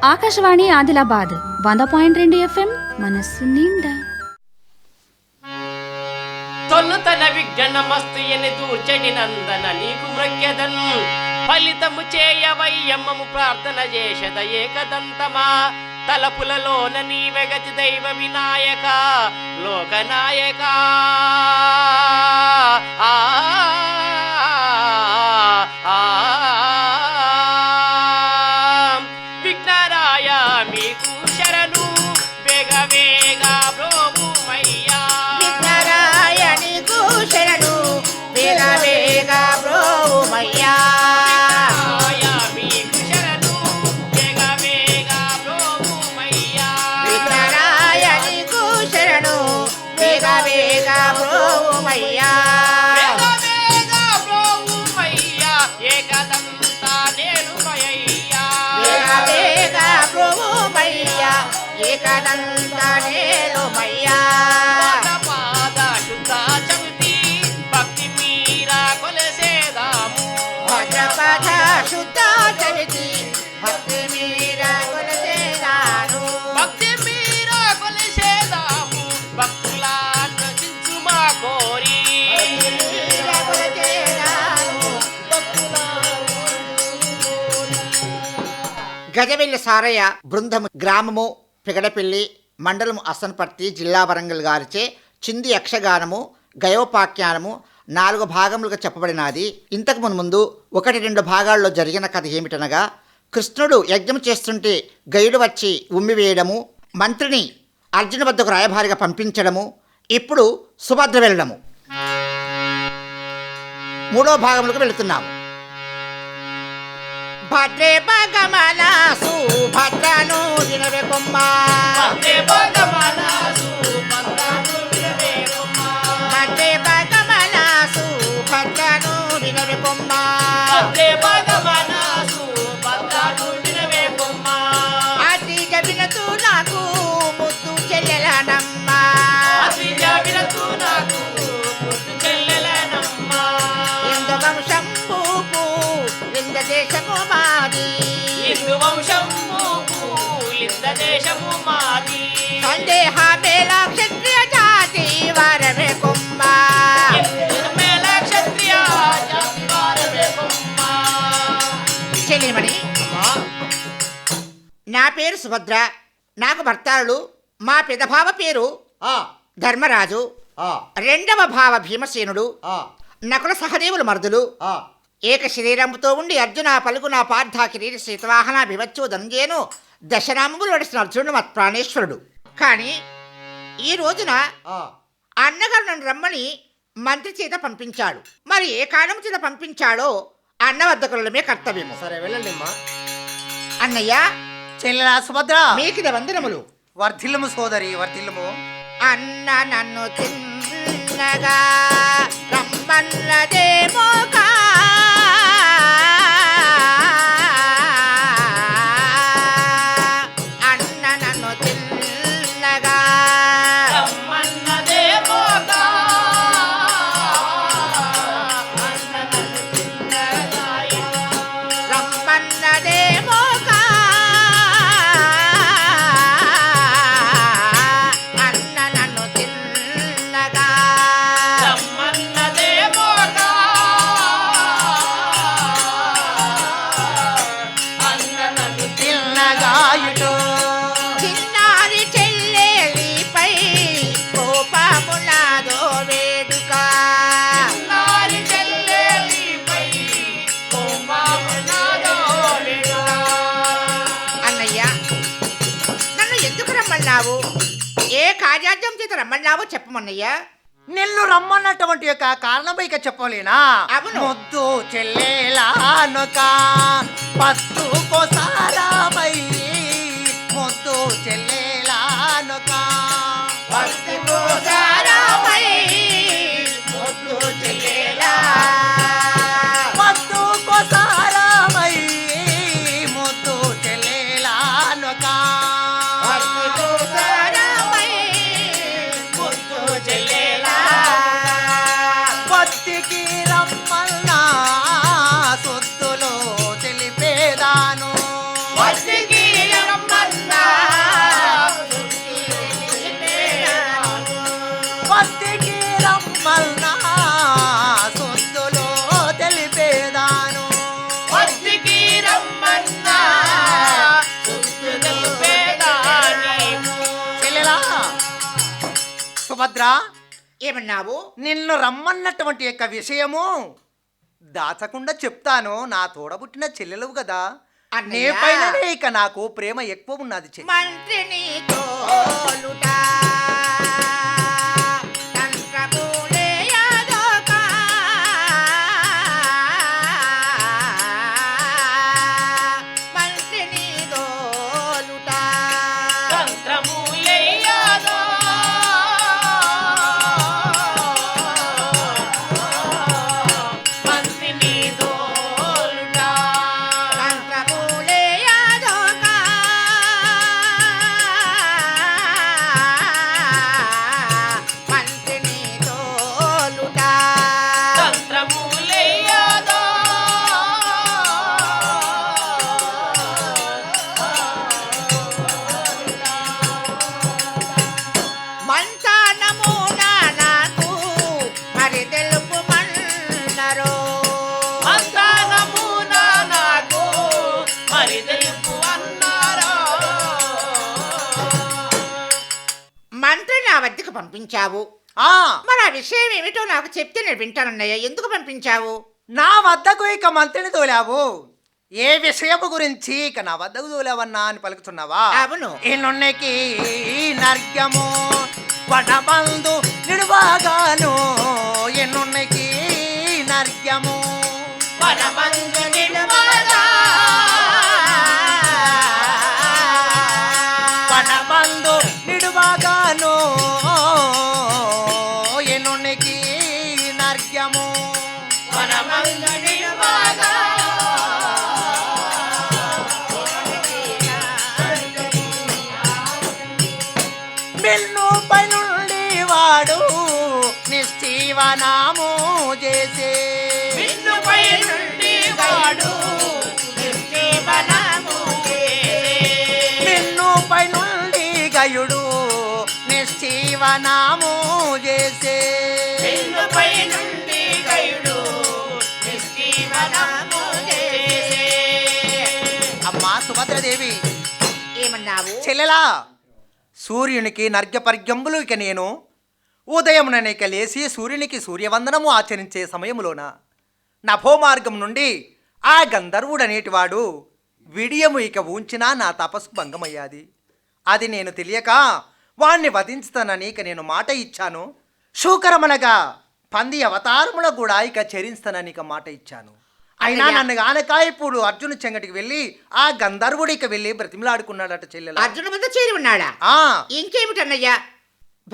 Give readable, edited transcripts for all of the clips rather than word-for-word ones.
Akashvani Adilabad 100.2 FM మనస్సు నిండా. తొలుతన విఘ్నమస్తు ఎని దూర్చని నందన నీకు మృగ్యదన్ ఫలితము చేయవయ్యమ్మము ప్రార్థన చేసద ఏకదంతమా తలపులలోన నీవెగతి దైవ వినాయక లోకనాయక ఆ విఘ్నరాయ మీకు శరణు వేగ వేగ బ్రోమయ్యా శరణు వేగ వేగ బ్రోమయ్యా మీకు శరణు వేగ వేగ బ్రోమయ్యా విఘ్నరాయణికు శరణు వేగ వేగ బ్రోమయ్యా వేగ వేగ బ్రోమయ్యా ఏకదంత నేలుమయ్యా వేగ వేగ బ్రోమయ్యా ఏకదంత నేలుమయ్యా భద్రపద శుద్ధ చరితి భక్తి మీరా కొలసేదాను భక్తి మీరా కొలసేదాము భక్తులను రచించు మా కోరి గజవెల్లి సారయ్య బృందము గ్రామము పిగడపల్లి మండలము అసన్పర్తి జిల్లా వరంగల్ గారిచే చింది యక్షగానము గయోపాఖ్యానము 4 భాగములుగా చెప్పబడినది. ఇంతకు ముందు 1-2 భాగాల్లో జరిగిన కథ ఏమిటనగా, కృష్ణుడు యజ్ఞం చేస్తుంటే గయుడు వచ్చి ఉమ్మివేయడము, మంత్రిని అర్జున వద్దకు రాయభారిగా పంపించడము, ఇప్పుడు సుభద్ర వెళ్ళడము. 3వ భాగములకు వెళుతున్నాము. భద్రే భగమన సుభద్రను వినవే కొమ్మ భద్రే భగమన సుభద్రను వినవే కొమ్మ భద్రే భగమన సుభద్రను వినవే కొమ్మ భద్రే భగమన సుభద్రను వినవే కొమ్మ అతిగ వినతు నాకు ముద్దు చెల్లెలనమ్మ అతిగ వినతు నాకు ముద్దు చెల్లెలనమ్మ ఇందు వంశంబుకు లింగ దేశము మాది ఇందు వంశంబుకు లింగ దేశము మాది సందేహ మేళ క్షత్రియ జాతి వారమే కొమ్మ మేళ క్షత్రియ జాతి వారమే కొమ్మ. చెల్లిమణి, నా పేరు సుభద్ర, నాకు భర్తారులు. మా పెదభావ పేరు ధర్మరాజు, 2వ భావ భీమసేనుడు, నకుల సహదేవులు మరుదులు. ఏక శరీరంతో ఉండి అర్జున పలుకున పార్థ కిరీటి శ్రీతవాహన వివచ్చో ధనంజేను దశనామములు నడిచిన అర్జునుడు మా ప్రాణేశ్వరుడు. కానీ ఈ రోజున అన్నగారు నన్ను రమ్మని మంత్రి చేత పంపించాడు. మరి ఏ కారణం చేత పంపించాడో అన్న వద్దకులమే కర్తవ్యము. సరే వెళ్ళండి అమ్మా. అన్నయ్య, చెల్లెలా సుభద్ర, మీకిద వందనములు. వర్ధిల్లుము సోదరి, వర్ధిల్లుము. అన్న నన్ను తిన్నగా రమ్మన్నదేమోగా అన్న నన్ను తిన్నగా రమ్మన్నదేమోగా అన్న నన్ను తిన్నగాయ రమ్మన్నదేమోగా అన్న నన్ను తిన్నగా రమ్మన్నదేమోగా అన్న నన్ను తిన్నగాయుడు చిన్నారి చెల్లెలిపై కోపమునాదో వేడుక నారి చెల్లెలిపై కోపమునాదో వేడుక. అన్నయ్య, నన్ను ఎందుకు రమ్మన్నావు? ఏ కార్యార్థం చేత రమ్మన్నావో చెప్పమన్నయ్యా. నిన్ను రమ్మన్నటువంటి యొక్క కారణం ఇక చెప్పలేనా? అవును. ముద్దు చెల్లెలానొక పత్తు కోసారామై ముద్దు చెల్లెలానొక భక్తి కోసారామై ముద్దు చెల్లెలా పత్తు కోసారామై ముద్దు చెల్లెలానొక భక్తి కోసారామై ముద్దు చెల్లెలా పొత్తికి రమ్మన్నా సొత్తులో తెలిపేదాను భక్తికి సుభద్ర, ఏమన్నావు? నిన్ను రమ్మన్నటువంటి యొక్క విషయము దాచకుండా చెప్తాను. నా తోడబుట్టిన చెల్లెలవు కదా, నీ అన్నయ్య. పైననే ఇక నాకు ప్రేమ ఎక్కువ ఉన్నది చెల్లి. మంత్రిని తోలుట తంత్రములే యాదోక. మంత్రిని తోలుట తంత్రములయ్యాదో మంత్రిని దోలుట తంత్రములే యాదోక. మంత్రిని తోలుట తంత్రములయ్యాదో మంతానమున నాకు మరి తెలుపుమన్నరో. మంతనమున నాకు మరి తెలుపు అన్నారో. మంత్రి నా వద్దకు పంపించావు. ఆ మరి ఆ విషయం ఏమిటో నాకు చెప్తే నేను వింటానన్నయ్య. ఎందుకు పంపించావు? నా వద్దకు ఇక మంత్రిని తోలావు. ఏ విషయము గురించి ఇక నా వద్దకు తోలావన్నా అని పలుకుతున్నావా? అవును. ఎన్నున్నకి నర్గము వనబందు నిడువాగాను. ఎన్నున్నకి నర్గము వనమందు నిలువగా వనబందు నిడువాగాను. ఎన్నున్నకి నర్గము వనమందు నిలువగా మిల్లు పైనుండి వాడు నిశ్చీవనాము చేసే. విన్నుపై నుండి వాడు నిశ్చీవనము చేసే. మిల్లు పైనుండి గయుడు నిశ్చీవనాము చేసే. విన్నుపై నుండి గయుడు నిశ్చీవనము చేసే. అమ్మా సుభద్రదేవి, ఏమన్నావు? చెల్లెలా, సూర్యునికి నర్ఘ్యపర్ఘ్యంబులు ఇక నేను ఉదయముననే ఇక లేచి సూర్యునికి సూర్యవందనము ఆచరించే సమయములోన నభోమార్గం నుండి ఆ గంధర్వుడనేటివాడు విడియము ఇక ఉంచినా నా తపస్సు భంగమయ్యాది. అది నేను తెలియక వాణ్ణి వధించుతానని ఇక నేను మాట ఇచ్చాను. శూకరమనగా పంది అవతారముల కూడా ఇక చరిస్తానని ఇక మాట ఇచ్చాను. అయినా అన్నయ్య. నన్ను గానక ఇప్పుడు అర్జును చెంగటికి వెళ్ళి ఆ గంధర్వుడు ఇక వెళ్ళి బ్రతిమలాడుకున్నాడట చెల్లెల. అర్జునుడి వద్ద చేరి ఉన్నాడా? ఆ ఇంకేమిటన్నయ్యా?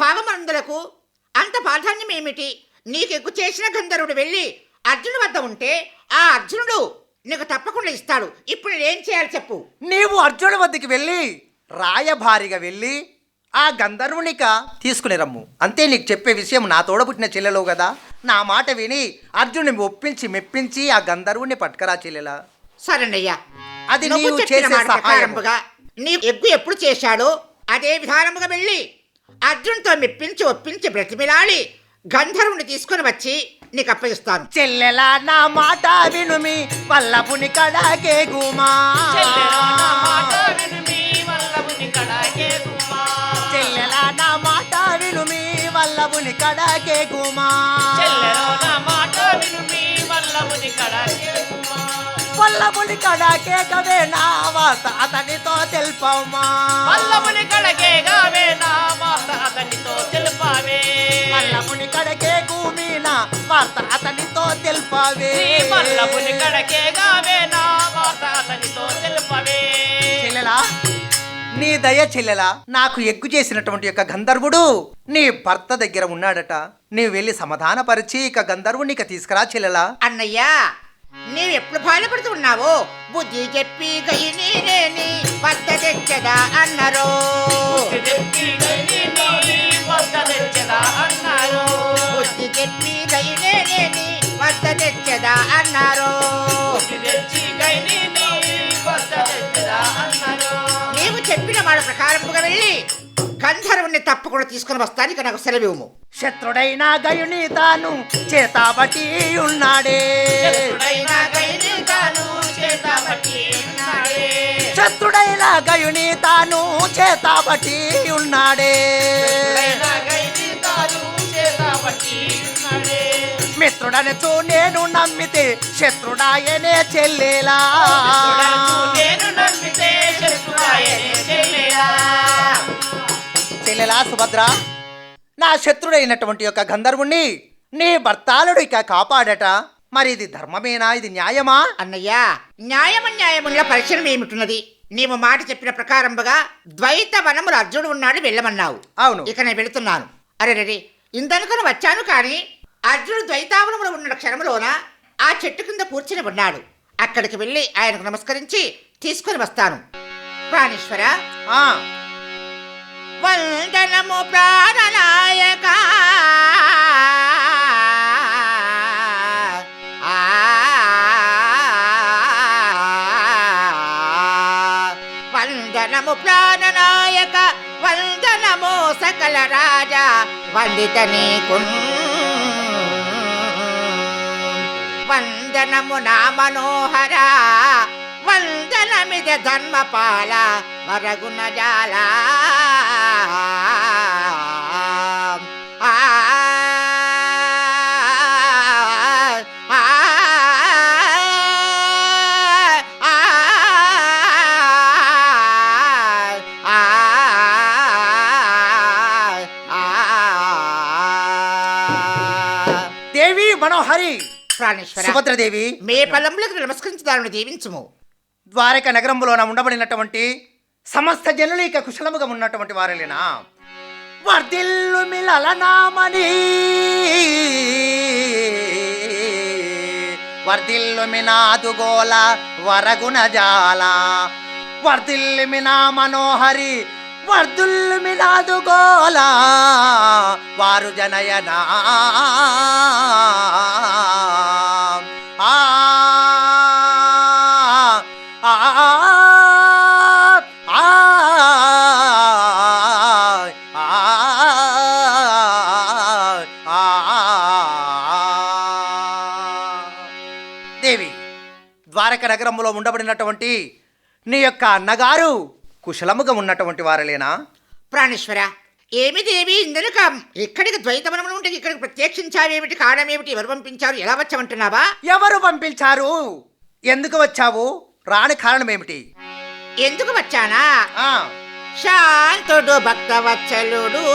భావమందులకు అంత ప్రాధాన్యం ఏమిటి? నీకెక్కు చేసిన గంధర్వుడు వెళ్ళి అర్జునుడి వద్ద ఉంటే ఆ అర్జునుడు నీకు తప్పకుండా ఇస్తాడు. ఇప్పుడు నేనేం చేయాలి చెప్పు? నీవు అర్జునుడి వద్దకి వెళ్ళి రాయభారిగా వెళ్ళి ఆ గంధర్వునిక తీసుకుని రమ్ము. అంతే, నీకు చెప్పే విషయం నా తోడబుట్టిన చెల్లెలో కదా. నా మాట విని అర్జునుని ఒప్పించి మెప్పించి ఆ గంధర్వుని పట్టుకరా చెల్లెలా. సరేనయ్యా. అది నువ్వు నీవు చెప్పిన చేసే మాట సహాయము. ప్రకారముగా నీ ఎగ్గు ఎప్పుడు చేశాడో అదే విధానముగా వెళ్ళి అర్జున్తో మెప్పించి ఒప్పించి బ్రతిమిలాడి గంధర్వుని తీసుకొని వచ్చి నీకు అప్పగిస్తాను. చెల్లెలా నా మాట వినుమి వల్లభుని కడాకే గుమా. చెల్లెలో నా మాట వినుమి వల్లభుని కడాకే గుమ్మా. చెల్లెలా నా మాట వినుమి వల్లభుని కడాకే గుమా. చెల్లెలో నా మాట వినుమి వల్లభుని కడాకే గుమ్మా. వల్లభుని కడాకే గవే నా వార్త అతనితో తెలుపమ్మా. వల్లభుని కడకే గావే నా మాట అతనితో తెలుపావే. వల్లభుని కడకే భూమిన వార్త అతనితో తెలుపవే. వల్లభుని కడకే గావే నా మాట అతనితో తెలుపవే. చెల్లెలా, నీ దయ చెల్లెలా, నాకు ఎగ్గు చేసినటువంటి యొక్క గంధర్వుడు నీ భర్త దగ్గర ఉన్నాడట. నీవు వెళ్ళి సమాధానపరిచి ఇక గంధర్వుని ఇక తీసుకురా చెల్లెలా. అన్నయ్యా, నీవు ఎప్పుడు బాధపడుతూ ఉన్నావో బుద్ధి చెప్పి గయి నేనేని వద్ద తెచ్చదా అన్నారు. తెప్పి గైని నీ వద్ద తెచ్చదా అన్నారు. బుద్ధి చెప్పి గయి నేనేని వద్ద తెచ్చదా అన్నారు. తెచ్చి గైని నీ వద్ద తెచ్చదా అన్నారు. నీవు చెప్పిన మాట ప్రకారముగా వెళ్ళి గంధర్వుని తప్పకుండా తీసుకుని వస్తానికి నాకు సెలవివ్వు. శత్రుడైన గయుని తాను చేతాబట్టి ఉన్నాడే. శత్రుడైన గైని తాను చేతబట్టి ఉన్నాడే. శత్రుడైన గయుని తాను చేతాబట్టి ఉన్నాడే. శత్రుడైన గైని తాను పట్టి ఉన్నడే. మిత్రుడనచు నేను నమ్మితే శత్రుడాయనే చెల్లేలా. మిత్రుడనుచు నేను నమ్మితే శత్రుడాయనే చెల్లెలా. చెల్లెలా సుభద్ర, నా శత్రుడైనటువంటి యొక్క గంధర్వుణ్ణి నీ భర్తాలుడు ఇక కాపాడట. మరి ఇది ధర్మమేనా, ఇది న్యాయమా? అన్నయ్య, న్యాయముల పరిచయం ఏమిటున్నది? నీవు మాట చెప్పిన ప్రకారంగా ద్వైత వనములు అర్జునుడు ఉన్నాడు వెళ్ళమన్నావు. అవును. ఇక నేను వెళుతున్నాను. అరే రే, ఇందనుకొని వచ్చాను కానీ అర్జునుడు ద్వైతావనములు ఉన్న క్షణంలోన ఆ చెట్టు కింద కూర్చుని ఉన్నాడు. అక్కడికి వెళ్ళి ఆయనకు నమస్కరించి తీసుకొని వస్తాను. ప్రాణేశ్వర, ఆ వందనము ప్రాణనాయక. వందనము ప్రాణనాయక, వందనము సకల రాజా, వందిత నీకు వందనము నా మనోహర, వందనమిద ధర్మపాల వరగుణ జాల. దేవి మనోహరి ప్రాణేశ్వర, సుభద్రదేవి, మే పదములకు నమస్కరించదాన్ని దీవించుము. ద్వారక నగరంలోన ఉండబడినటువంటి సమస్త జనులు ఇక కుశలముగా ఉన్నటువంటి వారిలేనా? వర్ధిల్లు మిలలనామని, వర్ధిల్లు మినాదు గోల వరగుణ జాల, వర్ధిల్లు మినా మనోహరి, వర్ధుల్లు మినాదు గోల వారు జనయనా. దేవి, ద్వారక నగరంలో ఉండబడినటువంటి నీ యొక్క అన్నగారు కుశలముగా ఉన్నటువంటి వారలేనా? ప్రాణేశ్వర, ఏమి దేవి ఇందనక ఎక్కడికి ద్వైతవనములు ఉంటే ఇక్కడికి ప్రత్యక్షించావేమిటి? కారణమేమిటి? ఎవరు పంపించారు? ఎలా వచ్చామంటున్నావా? ఎవరు పంపించారు? ఎందుకు వచ్చావు? రాని కారణం ఏమిటి? ఎందుకు వచ్చానా? ఆ శాంతుడు భక్తవత్సలుడు,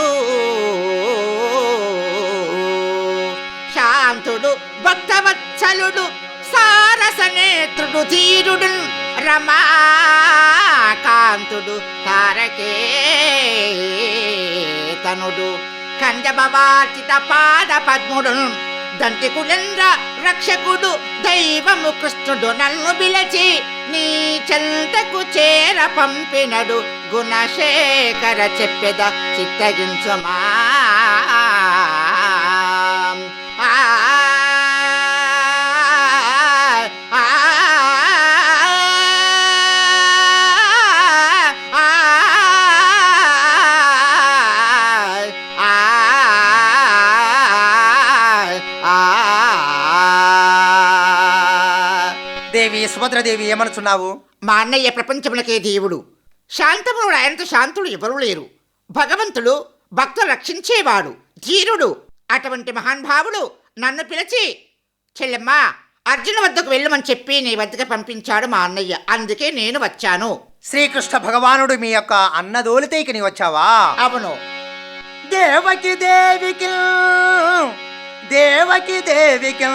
శాంతుడు భక్తవత్సలుడు, సారసనేత్రుడు ధీరుడు, రమాకాంతుడు తారకే తనుడు, కంజభవార్చిత పాద పద్ముడు, దంతికులేంద్ర రక్షకుడు, దైవము కృష్ణుడు నన్ను పిలచి నీ చెంతకు చేర పంపినడు, గుణశేఖర చెప్పెద చిత్తగించుమా. దేవి సుభద్రదేవి, ఏమనుచున్నావు? మా అన్నయ్య ప్రపంచములకే దేవుడు, శాంతముడు. ఆయనతో శాంతుడు ఎవరూ లేరు. భగవంతుడు, భక్తులు రక్షించేవాడు, ధీరుడు. అటువంటి మహానుభావుడు నన్ను పిలిచి చెల్లెమ్మ అర్జున వద్దకు వెళ్ళమని చెప్పి నీ వద్దకు పంపించాడు మా అన్నయ్య. అందుకే నేను వచ్చాను. శ్రీకృష్ణ భగవానుడు మీ యొక్క అన్నదోలితేకి నీ వచ్చావా? అవును. దేవకి దేవికి, దేవకి దేవికి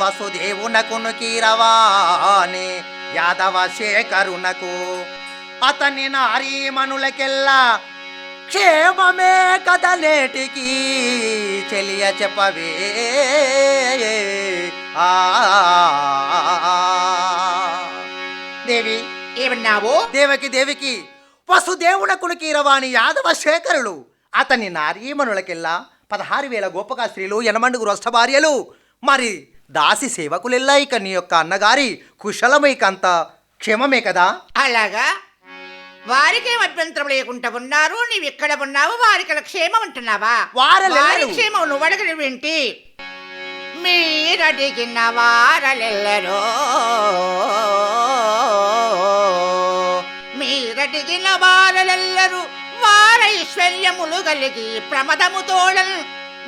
వసుదేవునకును కీరవాణి, యాదవ శేఖరునకు అతని నారీమణులకెల్లా క్షేమమే కథ నేటికి చెలియ చెప్పవే. దేవి, ఏమన్నావు? దేవకి దేవికి వసుదేవునకును కీరవాణి యాదవ శేఖరులు అతని నారీమణులకెల్లా 16,000 గోపక స్త్రీలు, 80 రోష్ట భార్యలు, మరి దాసి సేవకులెల్లా ఇక నీ యొక్క అన్నగారి కుశలమే, ఇక అంత క్షేమమే కదా? అలాగా, వారికేం అభ్యంతరం లేకుండా ఉన్నారు. నీవు ఇక్కడ ఉన్నావు, వారికి క్షేమం అంటున్నావా? వారి క్షేమం నువ్వు అడగలేవేంటి? మీరడిగిన వారలెల్లరో, మీరడిగిన వారలెల్లరు వారైశ్వర్యములు కలిగి ప్రమదము తోడన్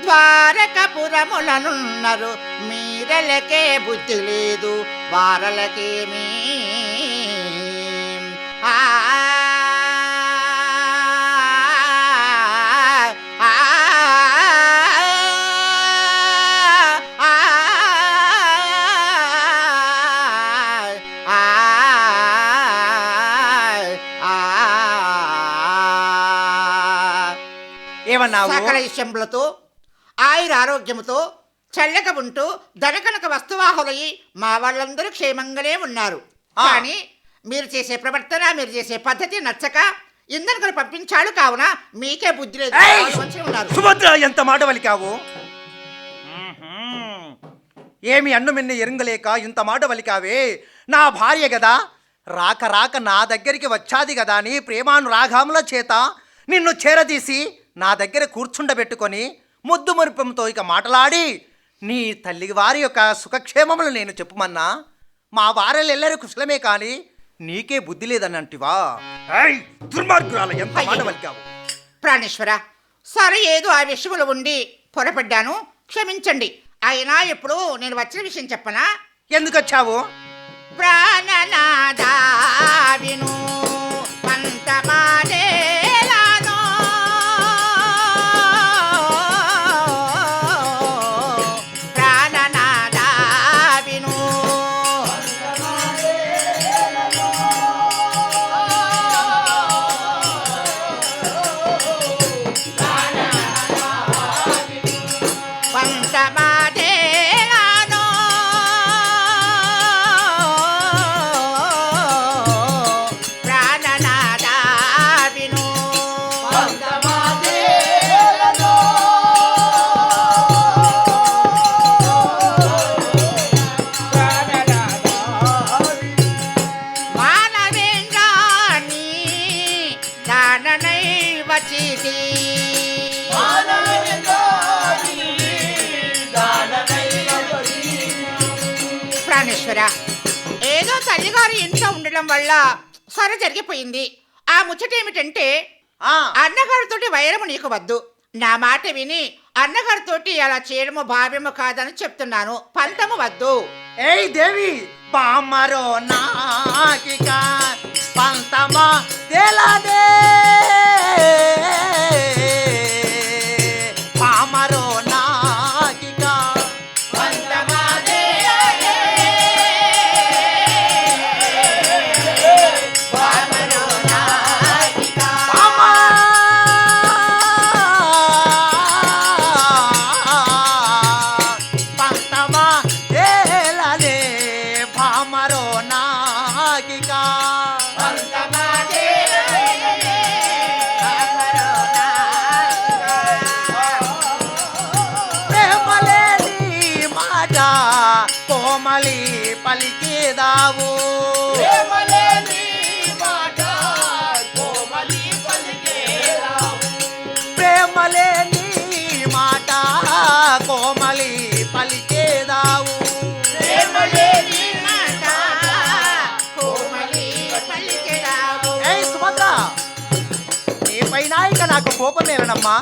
ద్వారకపురములనున్నారు మీరలకే బుద్ధి లేదు వారలకేమీ ఆ ఆ ఏమన్నావు? సకల ఇష్టములతో ఆయుర ఆరోగ్యముతో చల్లగా ఉంటూ ధనకనక వస్తువాహులయ్యి మా వాళ్ళందరూ క్షేమంగానే ఉన్నారు. కానీ మీరు చేసే ప్రవర్తన మీరు చేసే పద్ధతి నచ్చక ఇందరికలు పంపించాడు కావున మీకే బుద్ధి లేదు మంచిగా ఉన్నారు. సుభద్ర ఎంత మాట వలికావు? ఏమి అన్నుమిన్ను ఎరుంగలేక ఇంత మాట వలికావే? నా భార్య గదా, రాక రాక నా దగ్గరికి వచ్చాది కదా అని ప్రేమానురాగముల చేత నిన్ను చేరదీసి నా దగ్గర కూర్చుండబెట్టుకొని ముద్దు మురిపంతో ఇక మాట్లాడి నీ తల్లి వారి యొక్క సుఖక్షేమములు నేను చెప్పుమన్నా మా వారెల్లరూ కుశలమే కానీ నీకే బుద్ధి లేదన్నంటివా? దుర్మార్గురాల ఎంత మాట వలికావు? ప్రాణేశ్వర, సరే ఏదో ఆ విషయంలో ఉండి పొరపడ్డాను, క్షమించండి. అయినా ఇప్పుడు నేను వచ్చిన విషయం చెప్పనా? ఎందుకు వచ్చావు? ప్రాణనాదా విను పంతమాదేలానో ప్రాణనాదా విను పంతమాదేలానో ప్రాణనాదా విను మానవేంద్రాణి దాననై వచితి ప్రాణేశ్వర, ఏదో తల్లిగారు ఇంట్లో ఉండడం వల్ల సరే జరిగిపోయింది. ఆ ముచ్చట ఏమిటంటే అన్నగారితోటి వైరము నీకు వద్దు. నా మాట విని అన్నగారితోటి అలా చేయడము భావ్యము కాదని చెప్తున్నాను. పంతము వద్దు. ఏయ్ దేవి పామరో నాకిక పంతమా తెలదే పామరో నాకిక పామా పంతమా తెలదే పామరో నాకిక ప్రేమలేని మాట కోమలి పలికేదావు ప్రేమలేని మాట కోమలి పలికేదావు ఏయ్ సుభద్ర, నీ పైన ఇక నాకు కోపమేనమ్మా.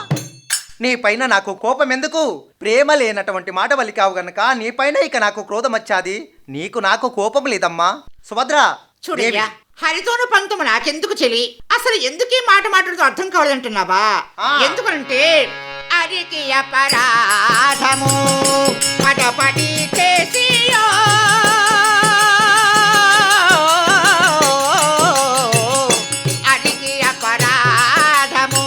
నీ పైన నాకు కోపం ఎందుకు? ప్రేమ లేనటువంటి మాట వలికావు గనక నీ పైన ఇక నాకు క్రోధం వచ్చాది. నీకు నాకు కోపం లేదమ్మా. సుభద్ర చూడయ్యా, హరితోను పంతము నాకెందుకు చెలి? అసలు ఎందుకు ఈ మాట మాట్లాడుతూ అర్థం కావాలంటున్నావా? ఎందుకంటే అరికి అపరాధము పడపడి చేసి అరికి అపరాధము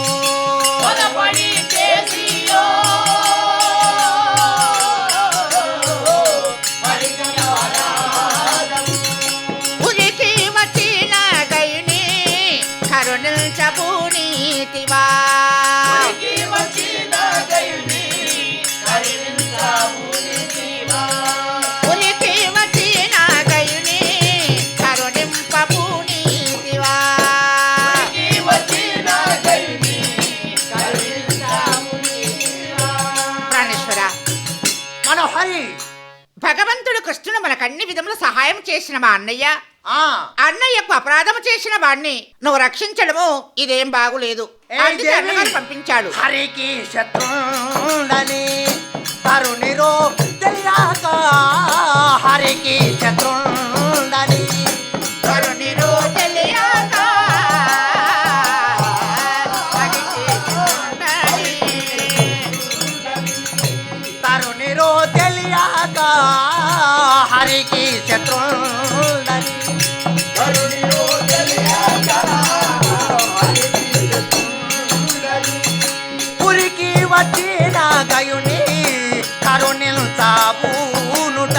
ఉరికి వచ్చిన గైని కరుణించబూనీతివా ఉరికి వచ్చిన గైని కరుణింపబూనీతివా ప్రాణేశ్వర, మనోహరి భగవంతుడు కృష్ణుడు మనకు అన్ని విధములు సహాయం చేసిన మా అన్నయ్య అన్నయ్యకు అపరాధము చేసిన వాణ్ణి నువ్వు రక్షించడము ఇదేం బాగులేదు. ఏయ్ అందుకే దేవి! అన్నగారు పంపించాడు. హరికి శత్రు శత్రుండని తరుణిరో తెలియక హరికి శత్రుండని కరుణిరో తెలియక హరికి శత్రుండని. తరుణిరో తెలియక హరికి శత్రుండని పురికి వచ్చిన గయుని కరుణించబూనుట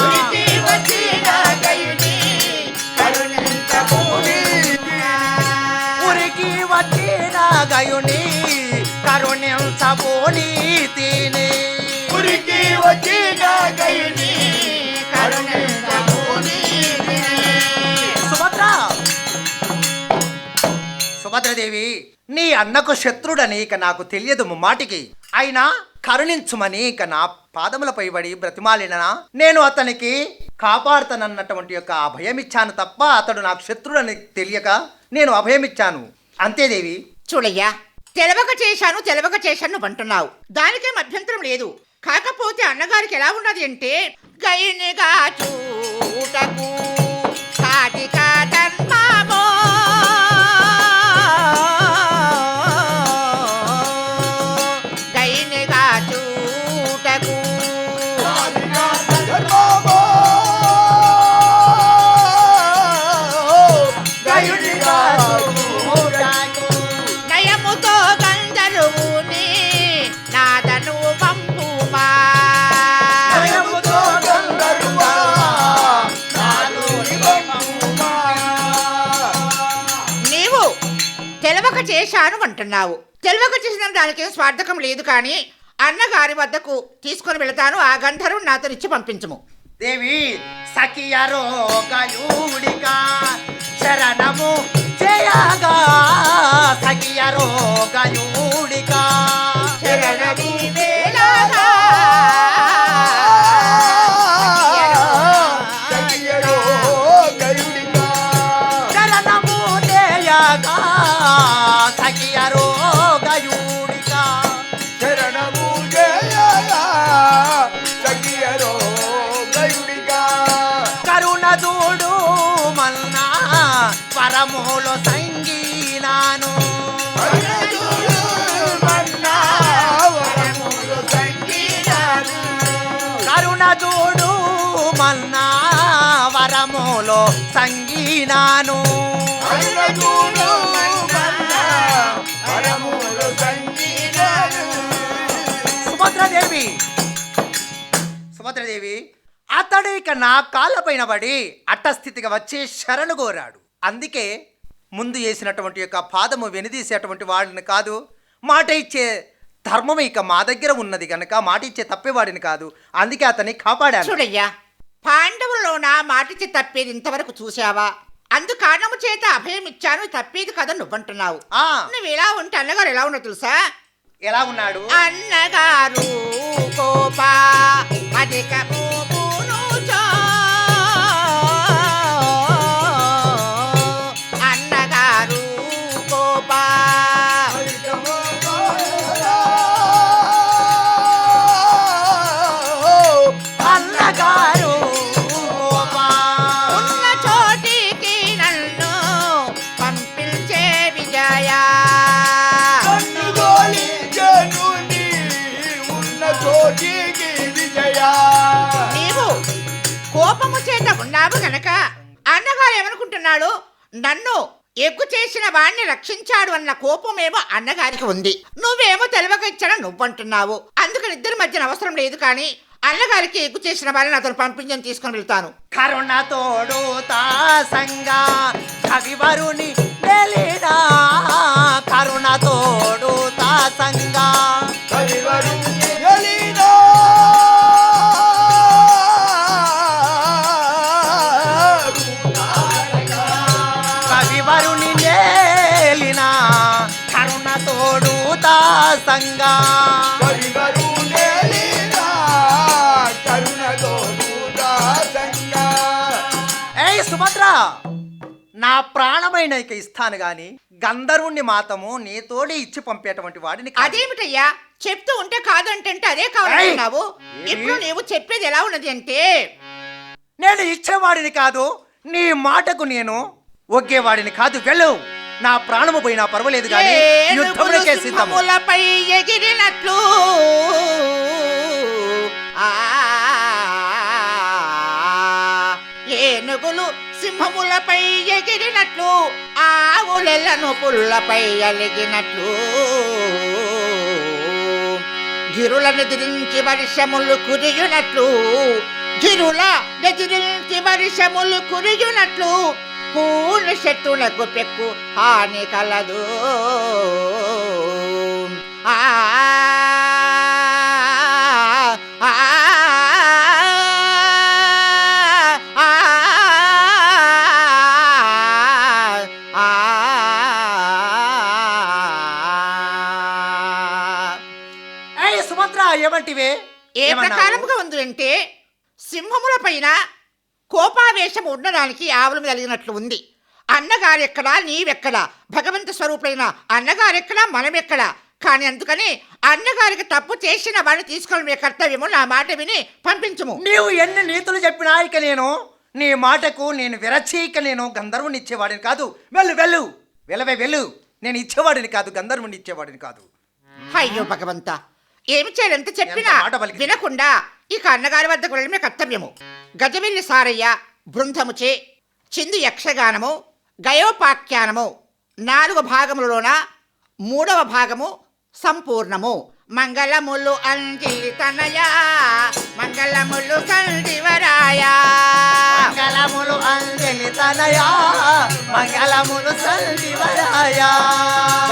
ఉరికి వచ్చిన గయుని కరుణించబూని. పురికి వచ్చిన గయుని కరుణించబోని తిని ఉరికి వచ్చిన గయుని కరుణించబూని. సుభద్ర సుభద్రదేవి నీ అన్నకు శత్రుడని ఇక నాకు తెలియదు ముమ్మాటికి. అయినా కరుణించుమని ఇక నా పాదములపై పడి బ్రతిమాలినా నేను అతనికి కాపాడుతానన్నటువంటి యొక్క అభయమిచ్చాను తప్ప అతడు నాకు శత్రుడని తెలియక నేను అభయమిచ్చాను అంతేదేవి. చూడయ్యా, తెలవక చేశాను అంటున్నావు, దానికేం అభ్యంతరం లేదు. కాకపోతే అన్నగారికి ఎలా ఉన్నది అంటే గైనిగా చూటకు కాటిక ధర్మమో గైనిగా చూటకు నయముతో గంధర్వుని నాదను పంపుమా. నీవు తెలవక చేశాను అంటున్నావు. తెలవక చేసిన దానికేం స్వార్థకం లేదు, కానీ అన్నగారి వద్దకు తీసుకొని వెళతాను. ఆ గంధర్వుని నాతో ఇచ్చి పంపించము. దేవి సఖియరో గయూడిక శరణము చేయగా సఖియరో గయూడిక శరణి వేళగా శరణము చేయగా సఖియరో గయూడిక కరుణ చూడు మల్నా పరములో సంగీనాను కరుణ చూడు మల్నా వరములో సంగీనాను సుభద్రదేవి సుభద్రదేవి అతడు ఇక నా కాళ్ళపైన పడి అట్టస్థితిగా వచ్చి శరణు కోరాడు. అందుకే ముందు చేసినటువంటి యొక్క పాదము వెనుదీసేటువంటి వాడిని కాదు, మాట ఇచ్చే ధర్మం ఇక మా దగ్గర ఉన్నది కనుక మాట ఇచ్చే తప్పేవాడిని కాదు. అందుకే అతన్ని కాపాడాను. చూడయ్యా, పాండవులలో నా మాటిచ్చి తప్పేది ఇంతవరకు చూసావా? అందుకారణము చేత అభయం ఇచ్చాను, తప్పేది కదా నువ్వంటున్నావు. ఆ నువ్వు ఎలా ఉంటే అన్నగారు ఎలా ఉన్నా తెలుసా? ఎలా ఉన్నాడు? అన్నగారు కోపా అధికము పూనుచో. అన్నగారు కోపా అన్నగారు కోపా. ఉన్న చోటికి నన్ను పంపించే విజయ. నీవు కోపము చేత ఉన్నావు గనక అన్నగారు ఏమనుకుంటున్నాడు, నన్ను ఎక్కు చేసిన వాణ్ణి రక్షించాడు అన్న కోపమేమో అన్నగారికి ఉంది. నువ్వేమో తెలవక ఇచ్చాడు నువ్వంటున్నావు. అందుకని ఇద్దరి మధ్యన అవసరం లేదు, కానీ అన్నగారికి ఎక్కువ చేసిన వారిని అతను పంపించని తీసుకొని వెళ్తాను. కరుణ తోడు తాసంగా కవివరుని నెలినా కరుణ తోడు తాసంగా కవివరుని నేలినా కరుణ తోడు తాసంగా ఏయ్ సుభద్ర, నా ప్రాణమైన ఇక ఇస్తాను గాని గంధర్వుణ్ణి మాత్రము నీతోనే ఇచ్చి పంపేటువంటి వాడిని కాదు. అదేమిటయ్యా చెప్తూ ఉంటే కాదంటే అదే కావాలన్నావు. ఏయ్! ఇప్పుడు నీవు చెప్పేది ఎలా ఉన్నది అంటే నేను ఇచ్చేవాడిని కాదు, నీ మాటకు నేను ఒగ్గేవాడిని కాదు. వెళ్ళు, నా ప్రాణము పోయినా పర్వాలేదు కానీ యుద్ధములకే సిద్ధము. సింహములపై ఎగిరినట్లు ఆ, ఏనుగులు సింహములపై ఎగిరినట్లు ఆవులెలను పుల్లపై అలిగినట్లు గిరులను ఎదిరించి వర్షములు కురియునట్లు గిరుల ఎదిరించి వర్షములు కురియునట్లు పూర్ణ శత్రులకు పెక్కు హాని కలదు. ఆ ఆ, ఆ, ఆ, ఏయ్ సుమంత్ర, ఏమంటివే? ఏ ఏమన్నావు? ప్రకారముగా ఉంది అంటే సింహముల పైన కోపావేశం ఉండడానికి ఆవుల మీద కలిగినట్లు ఉంది. అన్నగారెక్కడా నీవెక్కడా, భగవంతు స్వరూపులైన అన్నగారెక్కడా మనమెక్కడా. కానీ అందుకని అన్నగారికి తప్పు చేసిన వాడిని తీసుకోవడం మీ కర్తవ్యము. నా మాట విని పంపించము. నీవు ఎన్ని నీతులు చెప్పినా ఇక నేను నీ మాటకు నేను విరచి ఇక నేను గంధర్వుని ఇచ్చేవాడిని కాదు. వెళ్ళు వెళ్ళు, వెళ్ళవే వెళ్ళు. నేను ఇచ్చేవాడిని కాదు, గంధర్వుని ఇచ్చేవాడిని కాదు. అయ్యో భగవంత, ఏమి చేయాలంత చెప్పినా ఎంత మాట పలికింది. వినకుండా ఇక అన్నగారి వద్దకు వెళ్ళడమే కర్తవ్యము. గజవిల్లి సారయ్య బృందముచే చిందు యక్షగానము గయోపాఖ్యానము 4 భాగములలోన 3వ భాగము సంపూర్ణము. మంగళములు అంజలి తనయ మంగళములు సందివరాయ మంగళములు అంజలి తనయ మంగళములు సందివరాయ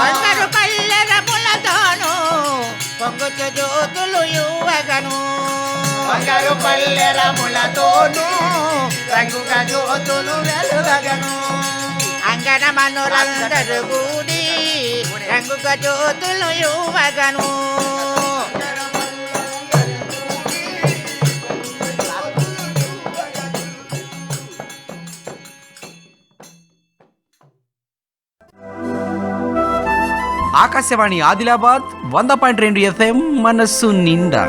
బంగారు పల్లెరములతోను పొంగుచు జ్యోతులు యువగను బంగారు పల్లెరములతోను రంగుగా జ్యోతులు వెలుగగను అంగనమనులందరు గూడి రంగుగా జ్యోతులు యువగను. ఆకాశవాణి ఆదిలాబాద్ 100.2 FM మనస్సు నిండా.